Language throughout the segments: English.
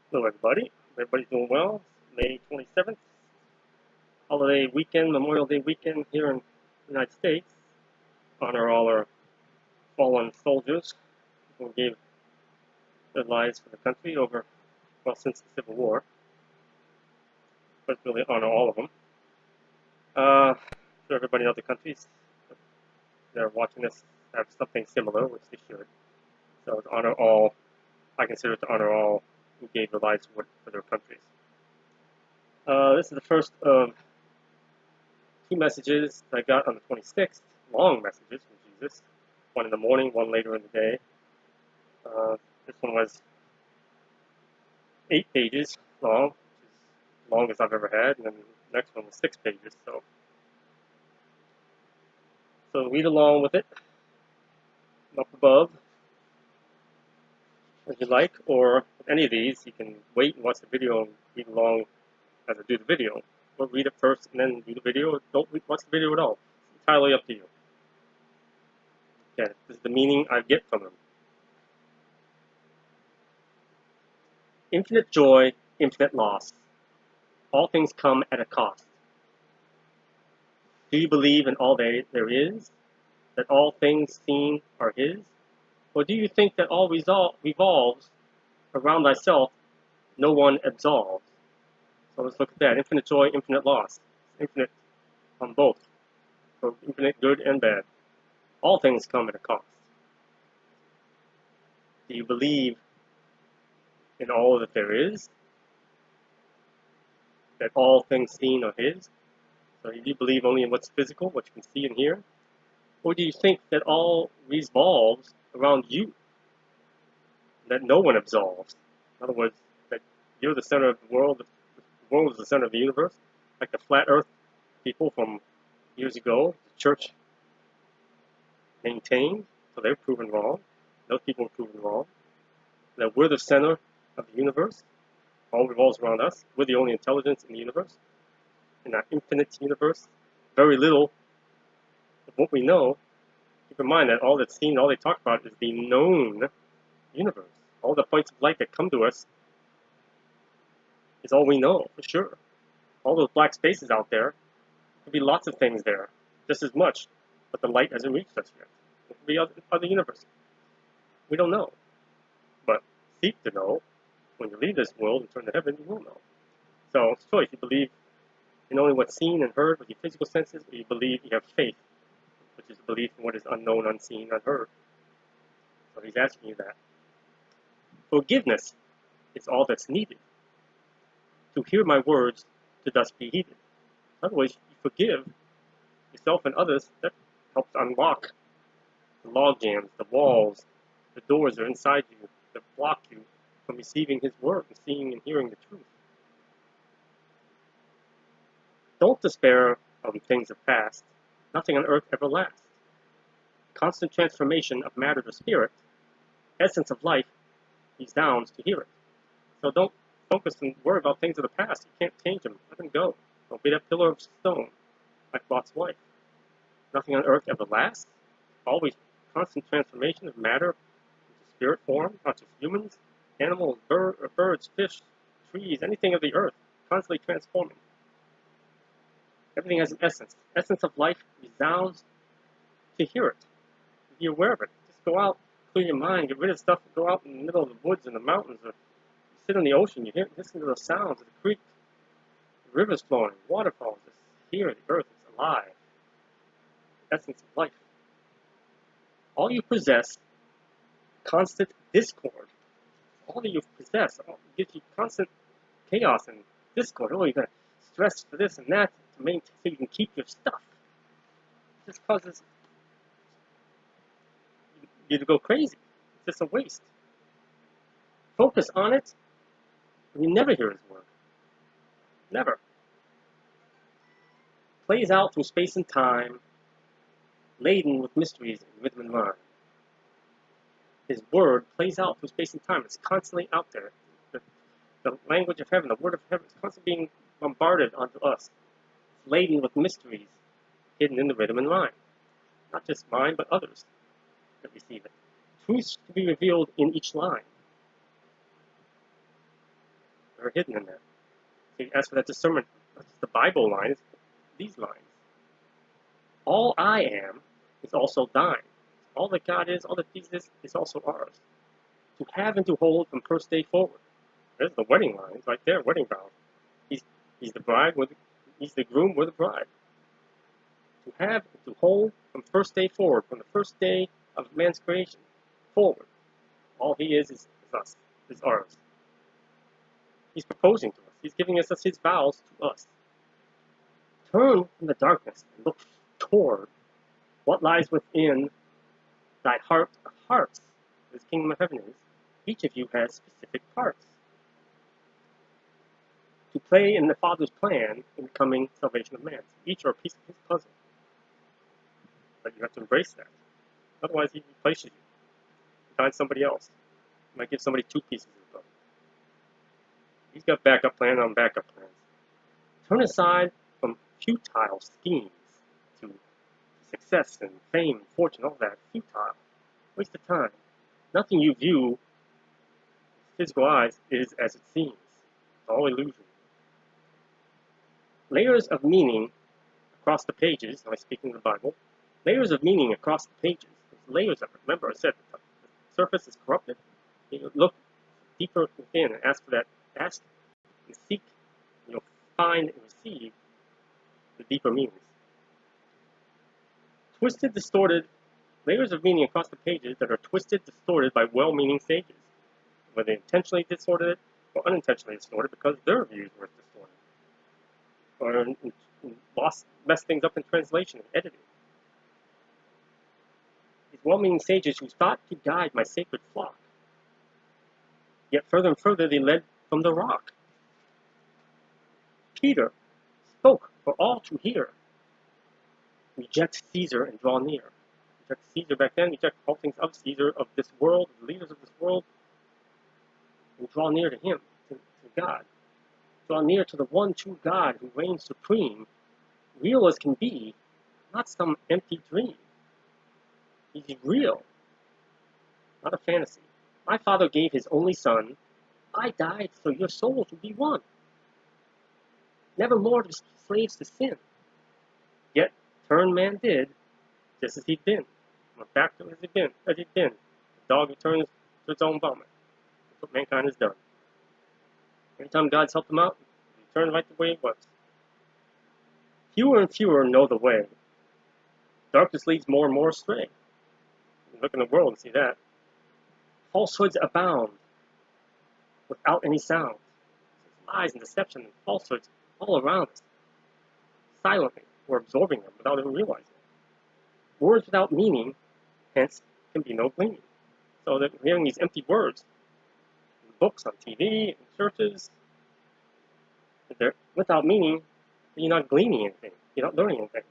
Hello, everybody. Everybody's doing well. May 27th, holiday weekend, Memorial Day weekend here in the United States. Honor all our fallen soldiers who gave their lives for the country since the Civil War. But really honor all of them. Sure everybody in other countries that are watching this have something similar, which they should. So to honor all, I consider it to honor all who gave their lives for their countries. This is the first of two messages I got on the 26th, long messages from Jesus, one in the morning, one later in the day. This one was 8 pages long, which is the longest I've ever had, and then the next one was 6 pages. So read along with it up above as you like, or with any of these, you can wait and watch the video and read along as I do the video. Or read it first and then do the video. Don't watch the video at all. It's entirely up to you. Okay, this is the meaning I get from them. Infinite joy, infinite loss. All things come at a cost. Do you believe in all there is, that all things seen are His? Or do you think that all revolves around thyself, no one absolves? So let's look at that. Infinite joy, infinite loss. Infinite on both. So infinite good and bad. All things come at a cost. Do you believe in all that there is? That all things seen are His? So do you believe only in what's physical, what you can see and hear? Or do you think that all revolves around you? That no one absolves? In other words, that you're the center of the world is the center of the universe? Like the flat earth people from years ago, the church maintained, so they're proven wrong. Those people are proven wrong. That we're the center of the universe. All revolves around us. We're the only intelligence in the universe. In that infinite universe, very little of what we know. Keep in mind that all that's seen, all they talk about is the known universe. All the points of light that come to us is all we know, for sure. All those black spaces out there, could be lots of things there, just as much, but the light hasn't reached us yet. It could be other universes. We don't know. But seek to know. When you leave this world and turn to heaven, you will know. So it's a choice. You believe in only what's seen and heard with your physical senses, or you believe you have faith, which is belief in what is unknown, unseen, unheard. So he's asking you that. Forgiveness is all that's needed. To hear my words, to thus be heeded. In other words, you forgive yourself and others, that helps unlock the log jams, the walls, the doors that are inside you that block you from receiving His word and seeing and hearing the truth. Don't despair of things of past. Nothing on earth ever lasts. Constant transformation of matter to spirit, essence of life, resounds to hear it. So don't focus and worry about things of the past. You can't change them. Let them go. Don't be that pillar of stone like Lot's wife. Nothing on earth ever lasts. Always constant transformation of matter into spirit form, not just humans, animals, birds, fish, trees, anything of the earth, constantly transforming. Everything has an essence. Essence of life resounds to hear it. Be aware of it. Just go out, clear your mind, get rid of stuff, go out in the middle of the woods and the mountains, or sit in the ocean, you listen to the sounds of the creek, the rivers flowing, waterfalls, just hear the earth is alive. Essence of life. All you possess, constant discord. All that you possess gives you constant chaos and discord. Oh, you got to stress for this and that to maintain so you can keep your stuff. This causes you to go crazy. It's just a waste. Focus on it, and you never hear His word. Never. Plays out through space and time, laden with mysteries and rhythm and rhyme. His word plays out through space and time. It's constantly out there. The language of heaven, the word of heaven, is constantly being bombarded onto us. It's laden with mysteries hidden in the rhythm and rhyme. Not just mine, but others that receive it. Truths to be revealed in each line. that are hidden in there. So you ask for that discernment. That's the Bible lines, these lines. All I am is also thine. All that God is, all that Jesus is also ours. To have and to hold from first day forward. There's the wedding lines right there, wedding vows. He's the bride, he's the groom, we're the bride. To have and to hold from first day forward, from the first day of man's creation forward. All he is us, is ours. He's proposing to us. He's giving us his vows to us. Turn from the darkness and look toward what lies within thy heart of hearts. This kingdom of heaven is. Each of you has specific parts to play in the Father's plan in the coming salvation of man. Each are a piece of his puzzle. But you have to embrace that. Otherwise, he replaces you. You find somebody else. You might give somebody 2 pieces of the puzzle. He's got backup plan on backup plans. Turn aside from futile schemes to success and fame, fortune, all that. Futile. Waste of time. Nothing you view with physical eyes is as it seems. It's all illusion. Layers of meaning across the pages. Now I speak in the Bible. Layers of meaning across the pages. There's layers of it. Remember, I said the surface is corrupted. You look deeper within and ask for that. Ask and seek, and you'll find and receive the deeper meanings. Twisted, distorted, layers of meaning across the pages that are twisted, distorted by well-meaning sages, whether they intentionally distorted it or unintentionally distorted because their views were distorted, or messed things up in translation and editing. These well-meaning sages who sought to guide my sacred flock, yet further and further they led from the rock. Peter spoke for all to hear. Reject Caesar and draw near. Reject Caesar back then, reject all things of Caesar, of this world, the leaders of this world, and draw near to him, to God. Draw near to the one true God who reigns supreme, real as can be, not some empty dream. He's real, not a fantasy. My Father gave his only Son. I died so your souls would be one. Never more to slaves to sin. Yet turn man did, just as he'd been. Went back to as he'd been. The dog returns to its own vomit. That's what mankind has done. Every time God's helped him out, he returned right the way it was. Fewer and fewer know the way. Darkness leads more and more astray. You look in the world and see that. Falsehoods abound without any sound. Lies and deception and falsehoods all around us. Silently, we're absorbing them without even realizing it. Words without meaning, hence, can be no gleaning. So that we're hearing these empty words in books, on TV, in churches, they're without meaning, you're not gleaning anything. You're not learning anything.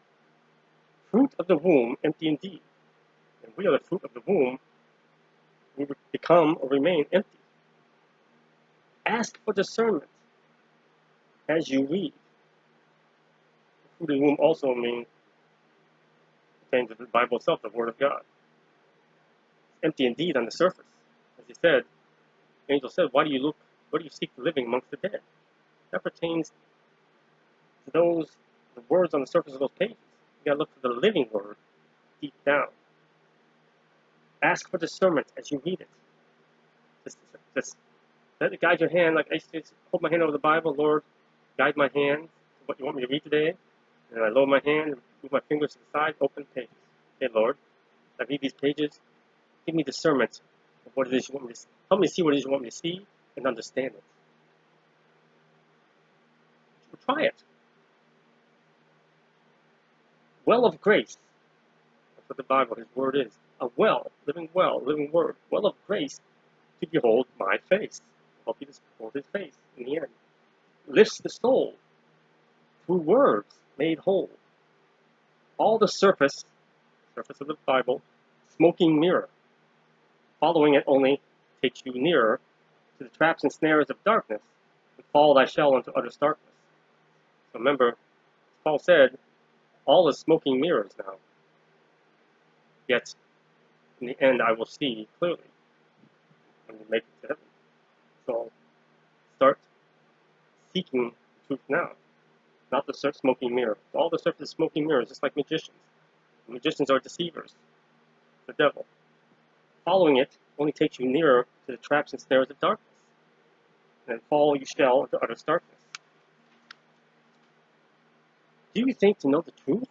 Fruit of the womb, empty indeed. And we are the fruit of the womb. We would become or remain empty. Ask for discernment as you read. The fruit of the womb also pertains to the Bible itself, the Word of God. It's empty indeed on the surface. As he said, the angel said, why do you seek the living amongst the dead? That pertains to the words on the surface of those pages. You gotta look for the living word deep down. Ask for discernment as you read it. Just let it guide your hand. Like I used to hold my hand over the Bible. Lord, guide my hand to what you want me to read today. And I lower my hand and move my fingers to the side, open pages. Okay, Lord, I read these pages. Give me discernment of what it is you want me to see. Help me see what it is you want me to see and understand it. Try it. Well of grace. That's what the Bible, his word is. A living word. Well of grace to behold my face. Help you to behold his face in the end. Lifts the soul through words made whole. All the surface of the Bible, smoking mirror. Following it only takes you nearer to the traps and snares of darkness, and fall thy shell into utter darkness. So remember, Paul said, all is smoking mirrors now. Yet, in the end, I will see clearly when you make it to heaven. So, start seeking truth now, not the smoking mirror. All the surface is smoking mirrors, just like magicians. Magicians are deceivers, the devil. Following it only takes you nearer to the traps and snares of darkness, and then fall you shall into utter darkness. Do you think to know the truth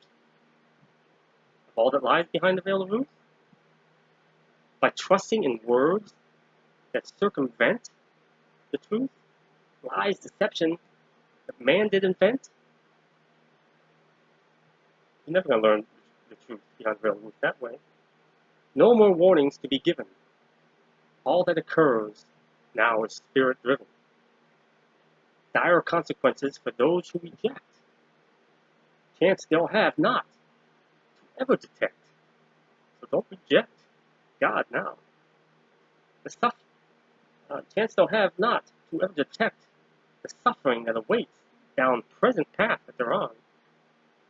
of all that lies behind the veil of Ruth? By trusting in words that circumvent the truth, lies, deception that man did invent? You're never going to learn the truth behind the veil of Ruth that way. No more warnings to be given. All that occurs now is spirit-driven. Dire consequences for those who reject. Chance they'll have not to ever detect. So don't reject God now. The chance they'll have not to ever detect the suffering that awaits down present path that they're on.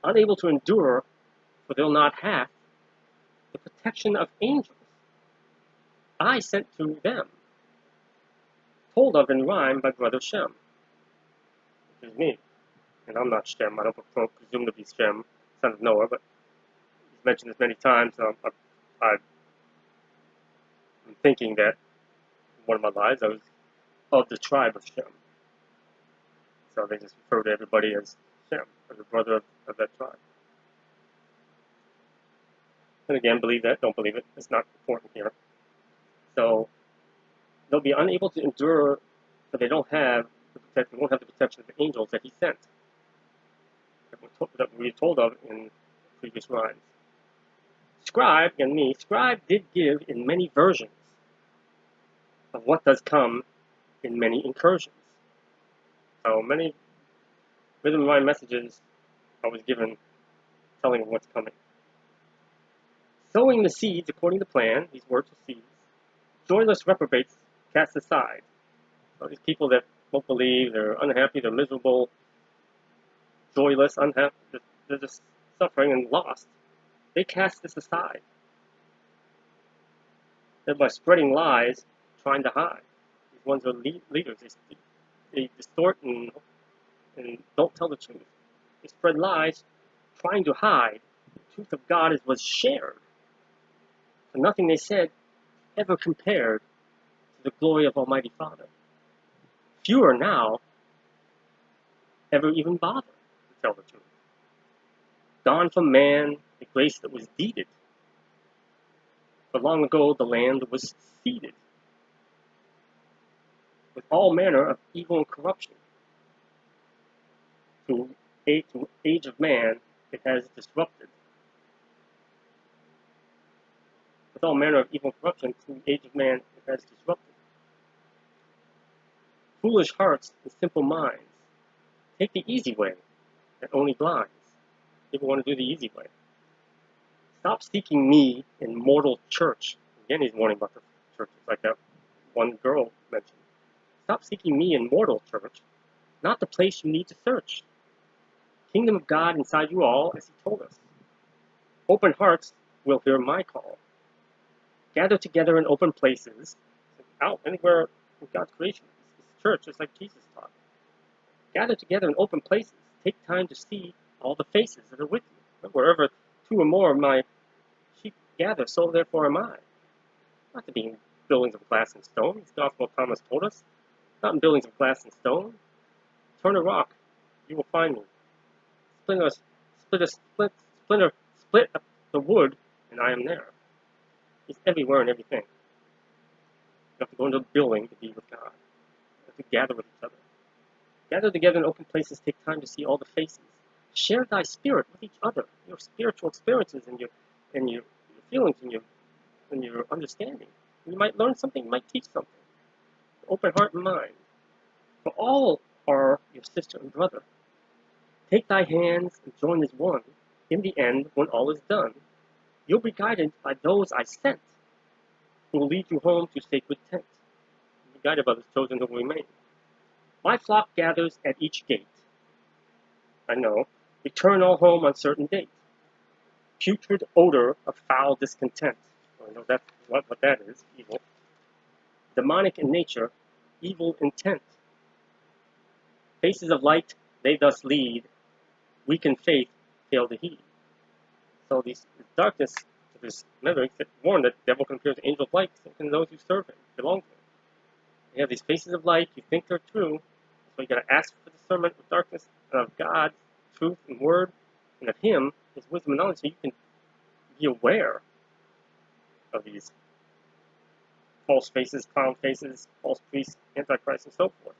Unable to endure, for they'll not have the protection of angels I sent to them, told of in rhyme by Brother Shem, which is me. And I'm not Shem, I don't presume to be Shem, son of Noah, but he's mentioned this many times. I'm thinking that in one of my lives I was of the tribe of Shem. So they just refer to everybody as Shem, as a brother of that tribe. And again, believe that, don't believe it, it's not important here. So they'll be unable to endure, but they won't have the protection of the angels that he sent, that we were told of in previous rhymes. Scribe, and me, Scribe did give in many versions of what does come in many incursions. So many rhythm and rhyme messages I was given telling of what's coming. Sowing the seeds according to plan, these words are seeds. Joyless reprobates cast aside. So these people that won't believe, they're unhappy, they're miserable, joyless, unhappy, they're just suffering and lost. They cast this aside. They're by spreading lies, trying to hide. These ones are leaders. They distort and don't tell the truth. They spread lies, trying to hide. The truth of God was shared. So nothing they said ever compared to the glory of Almighty Father. Fewer now ever even bother to tell the truth. Gone from man the grace that was deeded. For long ago the land was seeded with all manner of evil and corruption. To age of man it has disrupted. With all manner of evil and corruption, to the age of man it has disrupted. Foolish hearts and simple minds take the easy way that only blinds. People want to do the easy way. Stop seeking me in mortal church. Again, he's warning about the churches, like that one girl mentioned. Stop seeking me in mortal church, not the place you need to search. Kingdom of God inside you all, as he told us. Open hearts will hear my call. Gather together in open places, out anywhere in God's creation. It's church, just like Jesus taught. Gather together in open places. Take time to see all the faces that are with you. Wherever two or more of my sheep gather, so therefore am I. Not to be in buildings of glass and stone, as the Gospel of Thomas told us. Not in buildings of glass and stone. Turn a rock, you will find me. Split up the wood, and I am there. He's everywhere and everything. You have to go into a building to be with God. You have to gather with each other. Gather together in open places, take time to see all the faces. Share thy spirit with each other, your spiritual experiences and your feelings and your understanding. You might learn something, you might teach something. Open heart and mind. For all are your sister and brother. Take thy hands and join as one. In the end, when all is done, you'll be guided by those I sent, who will lead you home to sacred tent. You'll be guided by those chosen who will remain. My flock gathers at each gate. I know. Return all home on certain date. Putrid odor of foul discontent. I know that's what that is, evil. Demonic in nature, evil intent. faces of light they thus lead, weak in faith fail to heed. So this darkness, remember, it's warned that the devil can appear as angels of light, so can those who serve him, belong to him. You have these faces of light, you think they're true, so you got to ask for discernment of darkness and of God's truth and word, and of Him, His wisdom and knowledge, so you can be aware of these false faces, clown faces, false priests, antichrist, and so forth.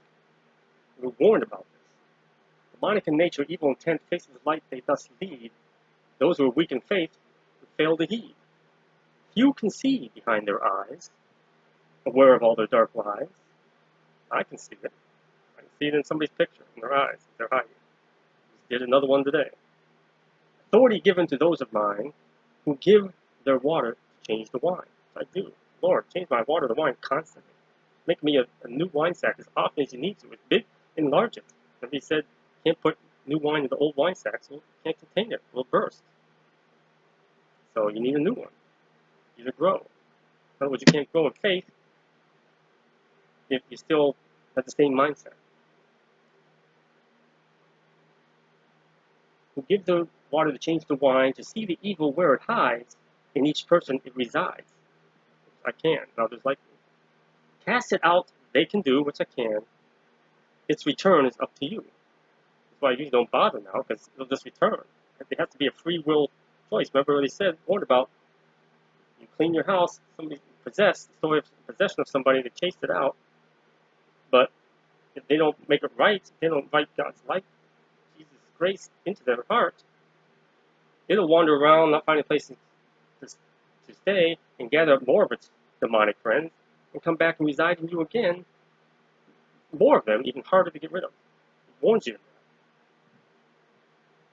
We're warned about this. Demonic in nature, evil intent, faces of light they thus lead, those who are weak in faith who fail to heed. Few can see behind their eyes, aware of all their dark lies. I can see it. I can see it in somebody's picture, in their eyes, they're hiding. Just did another one today. Authority given to those of mine who give their water to change the wine. I do. Lord, change my water to wine constantly. Make me a new wine sack as often as you need to. It's big, enlarge it. And He said, can't put new wine in the old wine sack, so you can't contain it. It will burst. So you need a new one. You need to grow. In other words, you can't grow in faith if you still have the same mindset. Who give the water to change the wine, to see the evil where it hides, in each person it resides. I can, and others like me. Cast it out, they can do, which I can. Its return is up to you. That's why I usually don't bother now, because it'll just return. There has to be a free will choice. Remember what he said, warned about, you clean your house, somebody possessed, the story of possession of somebody, they chased it out. But if they don't make it right, if they don't invite God's light, Jesus' grace into their heart, it'll wander around, not finding places to stay, and gather up more of its demonic friends, and come back and reside in you again. More of them, even harder to get rid of. It warns you.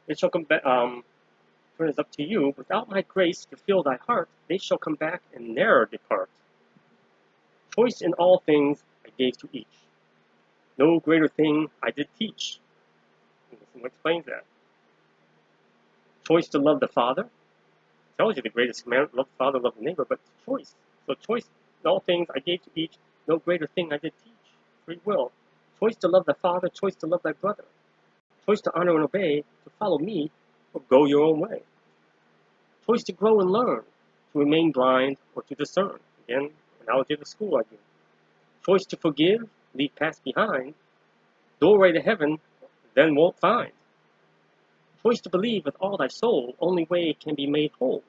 It shall come back, turn is up to you. Without my grace to fill thy heart, they shall come back and ne'er depart. Choice in all things I gave to each. No greater thing I did teach. And this one explains that. Choice to love the Father. Tells you the greatest commandment, love the Father, love the neighbor, but it's choice. So choice in all things I gave to each. No greater thing I did teach. Free will. Choice to love the Father, choice to love thy brother. Choice to honor and obey, to follow me, or go your own way. Choice to grow and learn, to remain blind, or to discern. Again, analogy of the school I give. Choice to forgive, leave past behind, doorway to heaven, then won't find. Choice to believe with all thy soul, only way it can be made whole.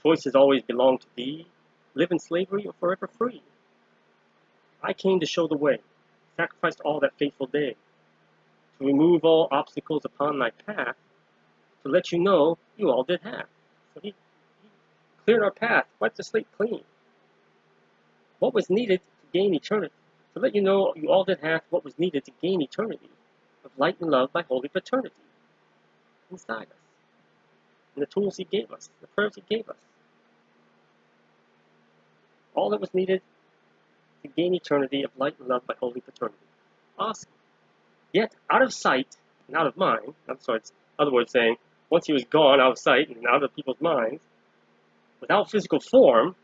Choices always belong to thee, live in slavery or forever free. I came to show the way, sacrificed all that fateful day, to remove all obstacles upon thy path, to let you know you all did have. So he cleared our path, wiped the slate clean. What was needed to gain eternity, to let you know you all did have what was needed to gain eternity, of light and love by holy paternity, inside us, and the tools he gave us, the prayers he gave us. All that was needed to gain eternity of light and love by holy paternity. Awesome. Yet out of sight and out of mind, so it's in other words saying, once he was gone out of sight and out of people's minds, without physical form,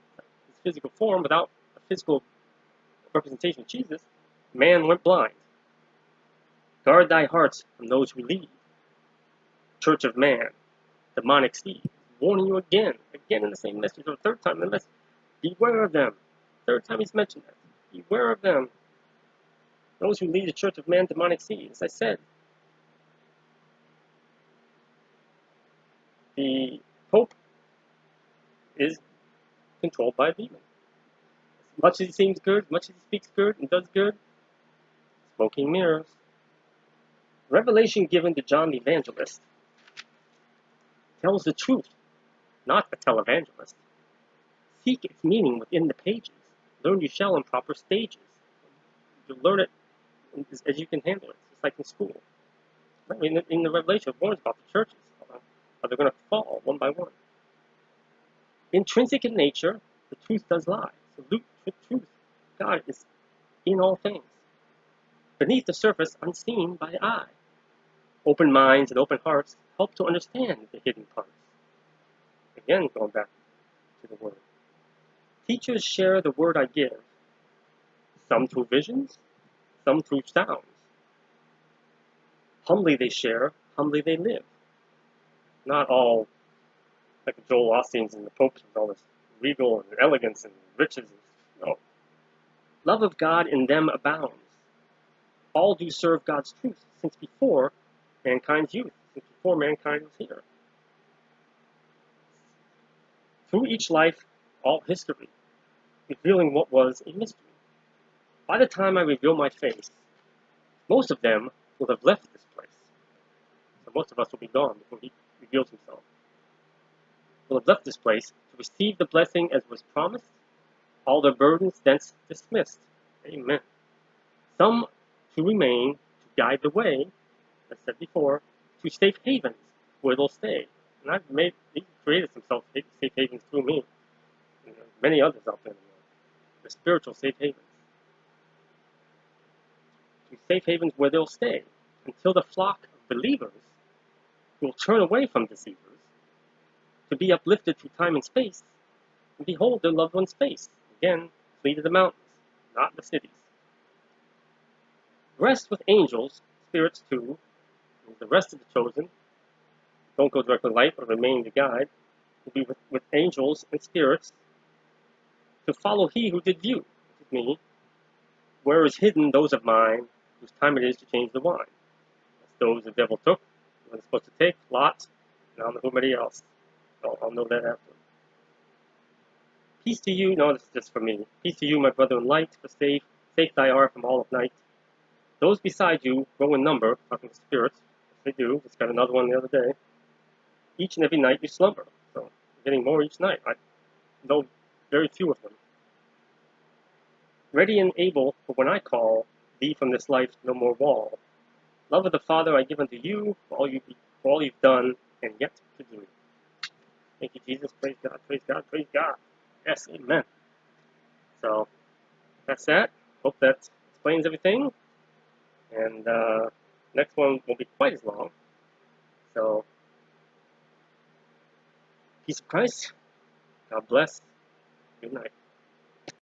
without a physical representation of Jesus, man went blind. Guard thy hearts from those who lead. Church of man, demonic seed, warning you again in the same message, or the third time in the message. Beware of them. Third time he's mentioned that. Beware of them. Those who lead the church of man, demonic seed. As I said, the Pope is controlled by a demon. As much as he seems good, as much as he speaks good and does good, smoking mirrors. Revelation given to John the Evangelist tells the truth, not a televangelist. Seek its meaning within the pages. Learn you shall in proper stages. You learn it as you can handle it. It's like in school. In the Revelation, it warns about the churches, how they're going to fall one by one. Intrinsic in nature, the truth does lie. So the truth, God is in all things. Beneath the surface, unseen by the eye. Open minds and open hearts help to understand the hidden parts. Again, going back to the word. Teachers share the word I give, some through visions, some through sounds. Humbly they share, humbly they live. Not all like Joel Osteen's and the popes with all this regal and elegance and riches. No. Love of God in them abounds. All do serve God's truth since before mankind's youth, since before mankind was here. Through each life, all history, revealing what was a mystery. By the time I reveal my face, most of them will have left this place. So most of us will be gone before he reveals himself. Will have left this place to receive the blessing as was promised, all their burdens thence dismissed. Amen. Some to remain, to guide the way, as said before, to safe havens where they'll stay. And he created himself safe havens through me. And many others out there in the world. The spiritual safe havens. To safe havens where they'll stay, until the flock of believers will turn away from deceivers, to be uplifted through time and space, and behold their loved one's face. Again, flee to the mountains, not the cities. Rest with angels, spirits too, and the rest of the chosen, don't go directly light, but remain the guide, will be with angels and spirits, to follow he who did view, which is me, where is hidden those of mine, whose time it is to change the wine. That's those the devil took, when it's supposed to take, Lot, and I don't know anybody else. I'll know that after. Peace to you, no, this is just for me. Peace to you, my brother in light, for safe thy art from all of night. Those beside you grow in number, talking to spirits, yes they do, just got another one the other day. Each and every night you slumber, so you're getting more each night. I know very few of them. Ready and able, for when I call thee from this life no more wall. Love of the Father I give unto you, for all you've done, and yet to do. Thank you, Jesus. Praise God, praise God, praise God. Yes, amen. So, that's that. Hope that explains everything. And next one won't be quite as long. So, peace of Christ. God bless. Good night.